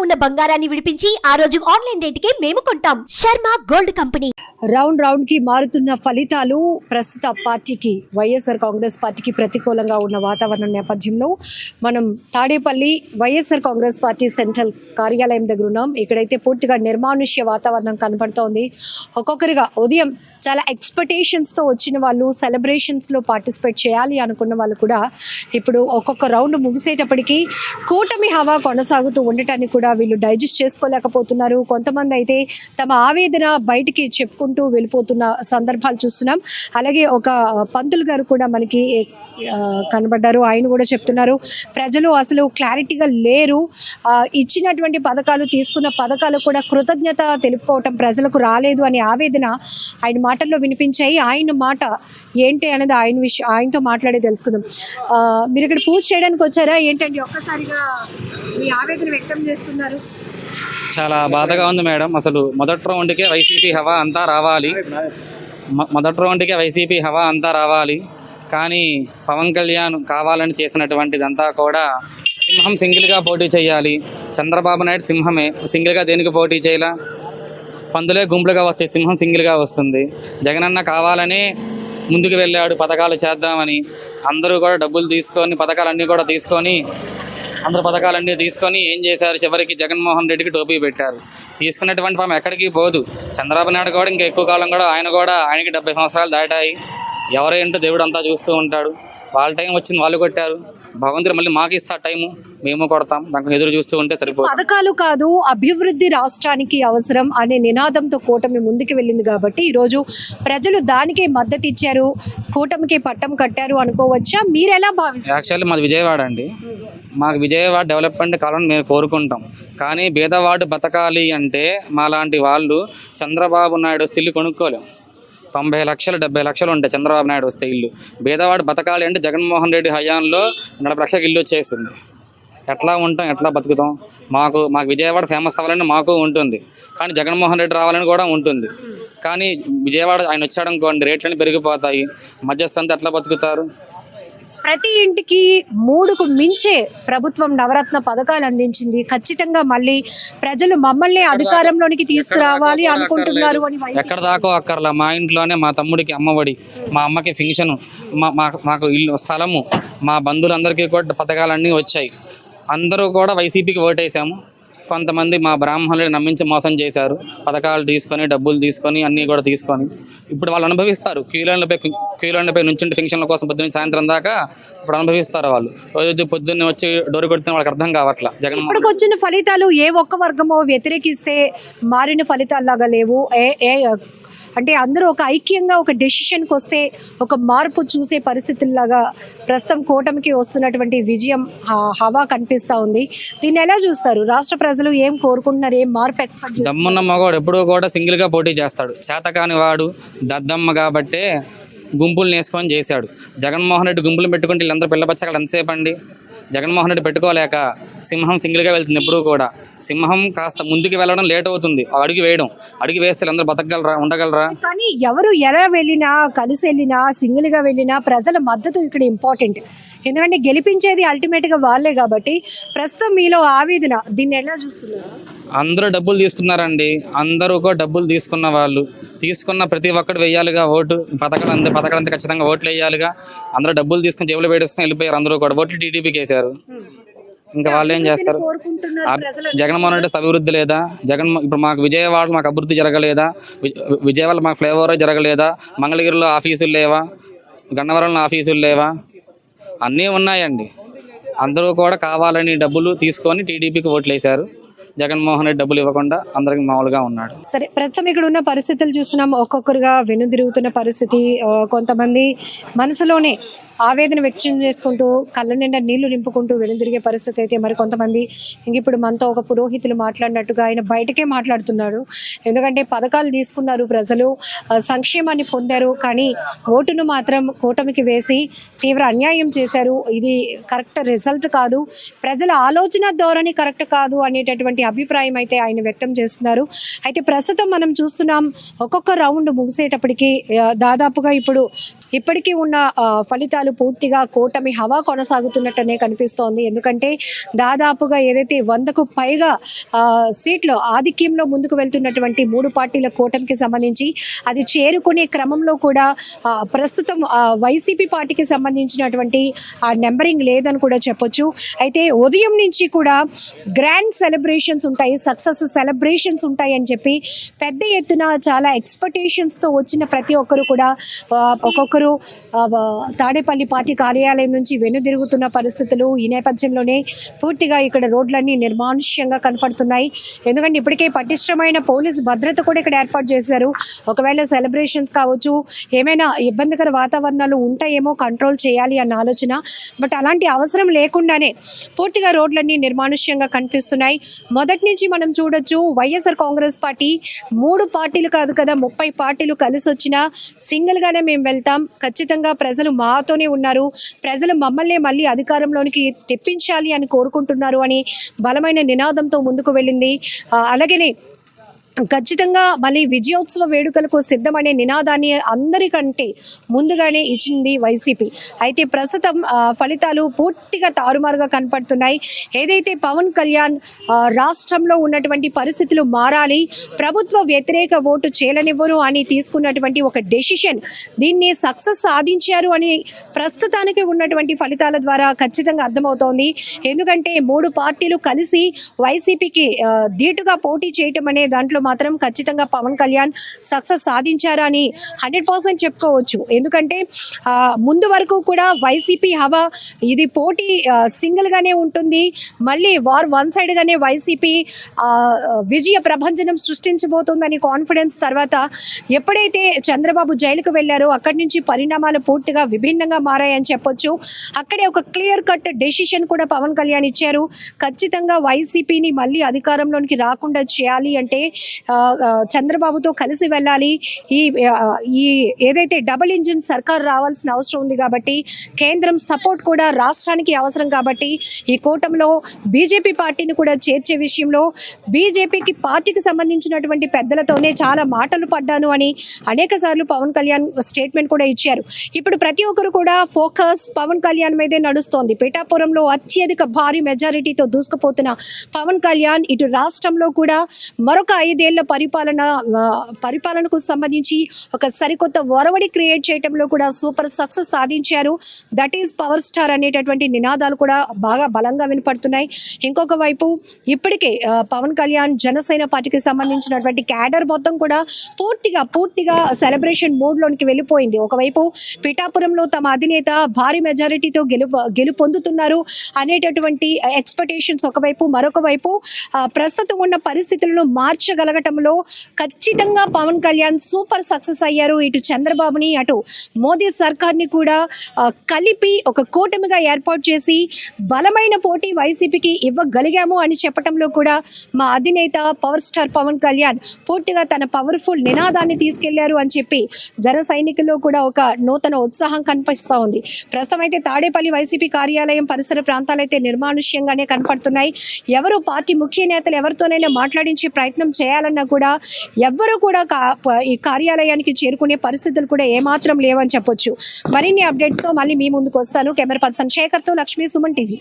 ఉన్న బంగారాన్ని విడిపించి ఆ రోజు ఆన్లైన్ రేటుకే మేము కొంటాం. Sharma gold company. రౌండ్ కి మారుతున్న ఫలితాలు ప్రస్తుత పార్టీకి వైఎస్ఆర్ కాంగ్రెస్ పార్టీకి ప్రతికూలంగా ఉన్న వాతావరణం నేపథ్యంలో మనం తాడేపల్లి వైఎస్ఆర్ కాంగ్రెస్ పార్టీ సెంట్రల్ కార్యాలయం దగ్గర ఉన్నాం. ఇక్కడైతే పూర్తిగా నిర్మానుష్య వాతావరణం కనపడుతోంది. ఒక్కొక్కరిగా ఉదయం చాలా ఎక్స్పెక్టేషన్స్తో వచ్చిన వాళ్ళు, సెలబ్రేషన్స్లో పార్టిసిపేట్ చేయాలి అనుకున్న వాళ్ళు కూడా ఇప్పుడు ఒక్కొక్క రౌండ్ ముగిసేటప్పటికి కూటమి హవా కొనసాగుతూ ఉండటాన్ని కూడా వీళ్ళు డైజెస్ట్ చేసుకోలేకపోతున్నారు. కొంతమంది అయితే తమ ఆవేదన బయటికి చెప్పుకుంటూ వెళ్ళిపోతున్న సందర్భాలు చూస్తున్నాం. అలాగే ఒక పంతులు గారు కూడా మనకి కనబడ్డారు. ఆయన కూడా చెప్తున్నారు ప్రజలు అసలు క్లారిటీగా లేరు, ఇచ్చినటువంటి పథకాలు, తీసుకున్న పథకాలు కూడా కృతజ్ఞత తెలుపుకోవటం ప్రజలకు రాలేదు అనే ఆవేదన ఆయన మాటల్లో వినిపించాయి. ఆయన మాట ఏంటి అనేది ఆయనతో మాట్లాడి తెలుసుకుందాం. మీరు ఇక్కడ పూజ చేయడానికి వచ్చారా ఏంటండి? ఒక్కసారిగా మీ ఆవేదన వ్యక్తం చేస్తున్నారు. చాలా బాధగా ఉంది మేడం. అసలు మొదటి రౌండ్కే వైసీపీ హవా అంతా రావాలి. కానీ పవన్ కళ్యాణ్ కావాలని చేసినటువంటిదంతా కూడా సింహం సింగిల్గా పోటీ చేయాలి. చంద్రబాబు నాయుడు సింహమే, సింగిల్గా దేనికి పోటీ చేయాల? పందులే గుంపులుగా వస్తే సింహం సింగిల్గా వస్తుంది. జగనన్న కావాలనే ముందుకు వెళ్ళాడు పథకాలు చేద్దామని. అందరూ కూడా డబ్బులు తీసుకొని పథకాలన్నీ తీసుకొని ఏం చేశారు? చివరికి జగన్మోహన్ రెడ్డికి టోపీ పెట్టారు. తీసుకున్నటువంటి పాపం ఎక్కడికి పోదు. చంద్రబాబు నాయుడు కూడా ఇంకా ఎక్కువ కాలం కూడా ఆయనకి 70 సంవత్సరాలు దాటాయి. ఎవరేంటో దేవుడు అంతా చూస్తూ ఉంటాడు. వాళ్ళ టైం వచ్చింది, వాళ్ళు కొట్టారు. భగవంతుడు మళ్ళీ మాకు ఇస్తా టైము, మేము కొడతాం. దానికి ఎదురు చూస్తూ ఉంటే సరిపోతుంది. పథకాలు కాదు, అభివృద్ధి రాష్ట్రానికి అవసరం అనే నినాదంతో కూటమి ముందుకు వెళ్ళింది కాబట్టి ఈరోజు ప్రజలు దానికే మద్దతు ఇచ్చారు, కూటమికి పట్టం కట్టారు అనుకోవచ్చా? మీరు ఎలా భావిస్తారు? యాక్చువల్లీ మాది విజయవాడ అండి. మాకు విజయవాడ డెవలప్మెంట్ కావాలని మేము కోరుకుంటాం. కానీ బీదవాడు బతకాలి అంటే మాలాంటి వాళ్ళు చంద్రబాబు నాయుడు వస్తే ఇల్లు కొనుక్కోలేం. 90 లక్షలు 70 లక్షలు ఉంటాయి చంద్రబాబు నాయుడు వస్తే ఇల్లు. బీదవాడు బతకాలి అంటే జగన్మోహన్ రెడ్డి హయాంలో 40 లక్షలకు ఇల్లు వచ్చేసింది. ఎట్లా ఉంటాం, ఎట్లా బతుకుతాం? మాకు విజయవాడ ఫేమస్ అవ్వాలని మాకు ఉంటుంది, కానీ జగన్మోహన్ రెడ్డి రావాలని కూడా ఉంటుంది. కానీ విజయవాడ ఆయన వచ్చాడనుకోండి రేట్లన్నీ పెరిగిపోతాయి. మధ్యస్థంతా ఎట్లా బతుకుతారు? ప్రతి ఇంటికి 3కు మించే ప్రభుత్వం నవరత్న పథకాలు అందించింది. ఖచ్చితంగా మళ్ళీ ప్రజలు మమ్మల్ని అధికారంలోనికి తీసుకురావాలి అనుకుంటున్నారు అని. ఎక్కడ దాకా అక్కర్లా. మా ఇంట్లోనే మా తమ్ముడికి అమ్మఒడి, మా అమ్మకి ఫింక్షను, మాకు ఇల్లు, స్థలము, మా బంధువులందరికీ కూడా పథకాలన్నీ వచ్చాయి. అందరూ కూడా వైసీపీకి ఓటేసాము. కొంతమంది మా బ్రాహ్మణులు నమ్మించి మోసం చేశారు. పథకాలు తీసుకొని, డబ్బులు తీసుకొని, అన్నీ కూడా తీసుకొని ఇప్పుడు వాళ్ళు అనుభవిస్తారు. క్యూలైన్లపై నుంచుంటే ఫంక్షన్ల కోసం పొద్దున్న సాయంత్రం దాకా ఇప్పుడు అనుభవిస్తారు. వాళ్ళు రోజు పొద్దున్నే వచ్చి డోరు కొడితే వాళ్ళకి అర్థం కావట్లా. జగన్ ఇప్పటికి వచ్చిన ఫలితాలు ఏ ఒక్క వర్గమో వ్యతిరేకిస్తే మారిన ఫలితాల్లాగా లేవు. అంటే అందరూ ఒక ఐక్యంగా ఒక డెసిషన్కి వస్తే ఒక మార్పు చూసే పరిస్థితుల్లాగా ప్రస్తుతం కూటమికి వస్తున్నటువంటి విజయం హవా కనిపిస్తూ ఉంది. దీన్ని ఎలా చూస్తారు? రాష్ట్ర ప్రజలు ఏం కోరుకుంటున్నారు? ఏం మార్పు ఎక్స్పెక్ట్? దమ్మున్న మగవాడు ఎప్పుడూ కూడా సింగిల్గా పోటీ చేస్తాడు. చేతకాని వాడు దద్దమ్మ కాబట్టే గుంపులు వేసుకొని చేశాడు. జగన్మోహన్ రెడ్డి గుంపులు పెట్టుకుంటే వీళ్ళందరూ పిల్లపచ్చగా ఎంతసేపు అండి? జగన్మోహన్ రెడ్డి పెట్టుకోలేక సింహం సింగిల్గా వెళ్తుంది. ఎప్పుడూ కూడా సింహం కాస్త ముందుకు వెళ్ళడం లేట్ అవుతుంది. అడుగు వేస్తే అందరూ బతకగలరా, ఉండగలరా? కానీ ఎవరు ఎలా వెళ్ళినా, కలిసి వెళ్ళినా, సింగిల్గా వెళ్ళినా ప్రజల మద్దతు ఇక్కడ ఇంపార్టెంట్. ఎందుకంటే గెలిపించేది అల్టిమేట్గా వాళ్ళే కాబట్టి ప్రస్తుతం మీలో ఆవేదన, దీన్ని ఎలా చూస్తున్నారు? అందరూ డబ్బులు తీసుకున్నారండి. అందరూ కూడా డబ్బులు తీసుకున్న వాళ్ళు, తీసుకున్న ప్రతి ఒక్కరు వేయాలిగా ఓటు. పథకాలంతా ఖచ్చితంగా ఓట్లు వేయాలిగా. అందరూ డబ్బులు తీసుకుని జేబులు పెట్టేసుకుని వెళ్ళిపోయారు. అందరూ కూడా ఓట్లు టీడీపీకి వేశారు. ఇంకా వాళ్ళు ఏం చేస్తారు? జగన్మోహన్ రెడ్డి అభివృద్ధి లేదా? ఇప్పుడు మాకు విజయవాడ మాకు అభివృద్ధి జరగలేదా? విజయవాడ మాకు ఫ్లైఓవర్ జరగలేదా? మంగళగిరిలో ఆఫీసులు లేవా? గన్నవరంలో ఆఫీసులు లేవా? అన్నీ ఉన్నాయండి. అందరూ కూడా కావాలని డబ్బులు తీసుకొని టీడీపీకి ఓట్లు వేశారు. జగన్మోహన్ రెడ్డి డబ్బులు ఇవ్వకుండా అందరికి మామూలుగా ఉన్నాడు. సరే, ప్రస్తుతం ఇక్కడ ఉన్న పరిస్థితులు చూస్తున్నాం. ఒక్కొక్కరుగా వెనుదిరుగుతున్న పరిస్థితి. కొంతమంది మనసులోనే ఆవేదన వ్యక్తం చేసుకుంటూ కళ్ళ నిండా నీళ్లు నింపుకుంటూ వెనుదిరిగే పరిస్థితి అయితే మరి కొంతమంది ఇప్పుడు మనతో ఒక పురోహితులు మాట్లాడినట్టుగా ఆయన బయటకే మాట్లాడుతున్నాడు. ఎందుకంటే పథకాలు తీసుకున్నారు, ప్రజలు సంక్షేమాన్ని పొందారు, కానీ ఓటును మాత్రం కూటమికి వేసి తీవ్ర అన్యాయం చేశారు. ఇది కరెక్ట్ రిజల్ట్ కాదు, ప్రజల ఆలోచన ధోరణి కరెక్ట్ కాదు అనేటటువంటి అభిప్రాయం అయితే ఆయన వ్యక్తం చేస్తున్నారు. అయితే ప్రస్తుతం మనం చూస్తున్నాం ఒక్కొక్క రౌండ్ ముగిసేటప్పటికి దాదాపుగా ఇప్పటికీ ఉన్న ఫలితాలు పూర్తిగా కూటమి హవా కొనసాగుతున్నట్టనే కనిపిస్తోంది. ఎందుకంటే దాదాపుగా ఏదైతే 100కు పైగా సీట్లు ఆధిక్యంలో ముందుకు వెళ్తున్నటువంటి 3 పార్టీల కూటమికి సంబంధించి అది చేరుకునే క్రమంలో కూడా ప్రస్తుతం వైసీపీ పార్టీకి సంబంధించినటువంటి నెంబరింగ్ లేదని కూడా చెప్పొచ్చు. అయితే ఉదయం నుంచి కూడా గ్రాండ్ సెలబ్రేషన్స్ ఉంటాయి, సక్సెస్ సెలబ్రేషన్స్ ఉంటాయి అని చెప్పి పెద్ద ఎత్తున చాలా ఎక్స్పెక్టేషన్స్తో వచ్చిన ప్రతి ఒక్కరు కూడా ఒక్కొక్కరు తాడేపల్లి పార్టీ కార్యాలయం నుంచి వెనుదిరుగుతున్న పరిస్థితులు. ఈ నేపథ్యంలోనే పూర్తిగా ఇక్కడ రోడ్లన్నీ నిర్మానుష్యంగా కనపడుతున్నాయి. ఎందుకంటే ఇప్పటికే పటిష్టమైన పోలీసు భద్రత కూడా ఇక్కడ ఏర్పాటు చేశారు. ఒకవేళ సెలబ్రేషన్స్ కావచ్చు, ఏమైనా ఇబ్బందికర వాతావరణాలు ఉంటాయేమో కంట్రోల్ చేయాలి అన్న ఆలోచన. బట్ అలాంటి అవసరం లేకుండానే పూర్తిగా రోడ్లన్నీ నిర్మానుష్యంగా కనిపిస్తున్నాయి. మొదటి నుంచి మనం చూడొచ్చు, వైఎస్ఆర్ కాంగ్రెస్ పార్టీ 3 పార్టీలు కాదు కదా, 30 పార్టీలు కలిసి వచ్చినా సింగిల్గానే మేము వెళ్తాం, ఖచ్చితంగా ప్రజలు మాతోనే ఉన్నారు, ప్రజలు మమ్మల్ని మళ్ళీ అధికారంలోనికి తెప్పించాలి అని కోరుకుంటున్నారు అని బలమైన నినాదంతో ముందుకు వెళ్ళింది. అలాగనే ఖచ్చితంగా మళ్ళీ విజయోత్సవ వేడుకలకు సిద్ధమనే నినాదాన్ని అందరికంటే ముందుగానే ఇచ్చింది వైసీపీ. అయితే ప్రస్తుతం ఫలితాలు పూర్తిగా తారుమారుగా కనపడుతున్నాయి. ఏదైతే పవన్ కళ్యాణ్ రాష్ట్రంలో ఉన్నటువంటి పరిస్థితులు మారాలి, ప్రభుత్వ వ్యతిరేక ఓటు చేలనివ్వరు అని తీసుకున్నటువంటి ఒక డెసిషన్, దీన్ని సక్సెస్ సాధించారు అని ప్రస్తుతానికి ఉన్నటువంటి ఫలితాల ద్వారా ఖచ్చితంగా అర్థమవుతోంది. ఎందుకంటే 3 పార్టీలు కలిసి వైసీపీకి ధీటుగా పోటీ చేయటం అనే దాంట్లో మాత్రం ఖచ్చితంగా పవన్ కళ్యాణ్ సక్సెస్ సాధించారా అని 100% చెప్పుకోవచ్చు. ఎందుకంటే ముందు వరకు కూడా వైసీపీ హవా ఇది పోటీ సింగిల్గానే ఉంటుంది, మళ్ళీ వన్ సైడ్గానే వైసీపీ విజయ ప్రభంజనం సృష్టించబోతుందని కాన్ఫిడెన్స్ తర్వాత ఎప్పుడైతే చంద్రబాబు జైలుకు వెళ్ళారో అక్కడి నుంచి పరిణామాలు పూర్తిగా విభిన్నంగా మారాయని చెప్పొచ్చు. అక్కడే ఒక క్లియర్ కట్ డెసిషన్ కూడా పవన్ కళ్యాణ్ ఇచ్చారు. ఖచ్చితంగా వైసీపీని మళ్ళీ అధికారంలోనికి రాకుండా చేయాలి అంటే చంద్రబాబుతో కలిసి వెళ్ళాలి. ఈ ఏదైతే డబుల్ ఇంజిన్ సర్కార్ రావాల్సిన అవసరం ఉంది కాబట్టి, కేంద్రం సపోర్ట్ కూడా రాష్ట్రానికి అవసరం కాబట్టి, ఈ కూటమిలో బీజేపీ పార్టీని కూడా చేర్చే విషయంలో బీజేపీకి పార్టీకి సంబంధించినటువంటి పెద్దలతోనే చాలా మాటలు పడ్డాను అని అనేక సార్లు పవన్ కళ్యాణ్ స్టేట్మెంట్ కూడా ఇచ్చారు. ఇప్పుడు ప్రతి ఒక్కరు కూడా ఫోకస్ పవన్ కళ్యాణ్ మీదే నడుస్తోంది. పిఠాపురంలో అత్యధిక భారీ మెజారిటీతో దూసుకుపోతున్న పవన్ కళ్యాణ్ ఇటు రాష్ట్రంలో కూడా మరొక 5 ఏళ్ల పరిపాలనకు సంబంధించి ఒక సరికొత్త ఒరవడి క్రియేట్ చేయడంలో కూడా సూపర్ సక్సెస్ సాధించారు. దట్ ఈస్ పవర్ స్టార్ అనేటటువంటి నినాదాలు కూడా బాగా బలంగా వినపడుతున్నాయి. ఇంకొక వైపు ఇప్పటికే పవన్ కళ్యాణ్ జనసేన పార్టీకి సంబంధించినటువంటి క్యాడర్ మొత్తం కూడా పూర్తిగా సెలబ్రేషన్ మోడ్లోనికి వెళ్ళిపోయింది. ఒకవైపు పిఠాపురంలో తమ అధినేత భారీ మెజారిటీతో గెలుపొందుతున్నారు అనేటటువంటి ఎక్స్పెక్టేషన్స్ ఒకవైపు, మరొక వైపు ప్రస్తుతం ఉన్న పరిస్థితులను మార్చగలగటంలో ఖచ్చితంగా పవన్ కళ్యాణ్ సూపర్ సక్సెస్ అయ్యారు. ఇటు చంద్రబాబుని అటు మోదీ సర్కార్ని కూడా కలిపి ఒక కూటమిగా ఏర్పాటు చేసి బలమైన పోటీ వైసీపీకి ఇవ్వగలిగాము అని చెప్పడంలో కూడా మా అధినేత పవర్ స్టార్ పవన్ కళ్యాణ్ పూర్తిగా తన పవర్ఫుల్ నినాదాన్ని తీసుకెళ్లారు అని చెప్పి జన సైనికుల్లో కూడా ఒక నూతన ఉత్సాహం కనిపిస్తూ ఉంది. ప్రస్తుతం అయితే తాడేపల్లి వైసీపీ కార్యాలయం పరిసర ప్రాంతాలైతే నిర్మానుష్యంగానే కనపడుతున్నాయి. ఎవరు పార్టీ ముఖ్య నేతలు ఎవరితోనైనా మాట్లాడించే ప్రయత్నం చేయాలన్నా కూడా ఎవ్వరూ కూడా ఈ కార్యాలయానికి చేరుకునే పరిస్థితులు కూడా ఏమాత్రం లేవని చెప్పొచ్చు. మరిన్ని అప్డేట్స్తో మళ్ళీ మీ ముందుకు వస్తాను. కెమెరా పర్సన్ శేఖర్తో లక్ష్మీ, సుమన్ టీవీ.